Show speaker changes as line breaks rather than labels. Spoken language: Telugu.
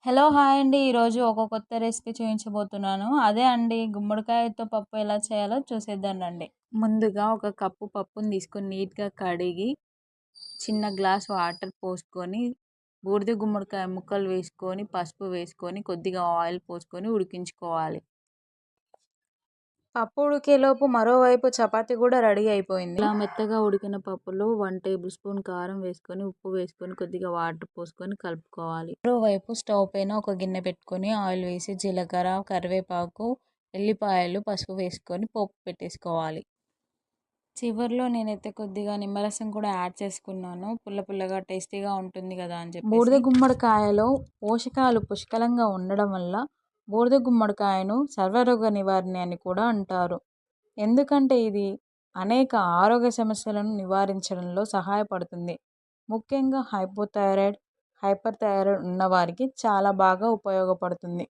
హలో! హాయ్ అండి. ఈరోజు ఒక కొత్త రెసిపీ చూయించబోతున్నాను. అదే అండి గుమ్మడికాయతో పప్పు ఎలా చేయాలో చూసేద్దాం రండి. ముందుగా ఒక కప్పు పప్పుని తీసుకొని నీట్‌గా కడిగి, చిన్న గ్లాస్ వాటర్ పోసుకొని, బూడిద గుమ్మడికాయ ముక్కలు వేసుకొని, పసుపు వేసుకొని, కొద్దిగా ఆయిల్ పోసుకొని ఉడికించుకోవాలి. పప్పు ఉడికేలోపు మరోవైపు చపాతీ కూడా రెడీ అయిపోయింది. ఇలా మెత్తగా ఉడికిన పప్పులో 1 టేబుల్ స్పూన్ కారం వేసుకొని, ఉప్పు వేసుకొని, కొద్దిగా వాటర్ పోసుకొని కలుపుకోవాలి. మరోవైపు స్టవ్ పైన ఒక గిన్నె పెట్టుకొని ఆయిల్ వేసి జీలకర్ర, కరివేపాకు, ఎల్లిపాయలు, పసుపు వేసుకొని పోపు పెట్టేసుకోవాలి. చివర్లో నేనైతే కొద్దిగా నిమ్మరసం కూడా యాడ్ చేసుకున్నాను. పుల్ల పుల్లగా టేస్టీగా ఉంటుంది కదా అని చెప్పేసి. బూడిద గుమ్మడికాయలో పోషకాలు పుష్కలంగా ఉండడం వల్ల బూడిద గుమ్మడికాయను సర్వరోగ నివారణి అని కూడా అంటారు. ఎందుకంటే ఇది అనేక ఆరోగ్య సమస్యలను నివారించడంలో సహాయపడుతుంది. ముఖ్యంగా హైపోథైరాయిడ్, హైపర్ థైరాయిడ్ ఉన్నవారికి చాలా బాగా ఉపయోగపడుతుంది.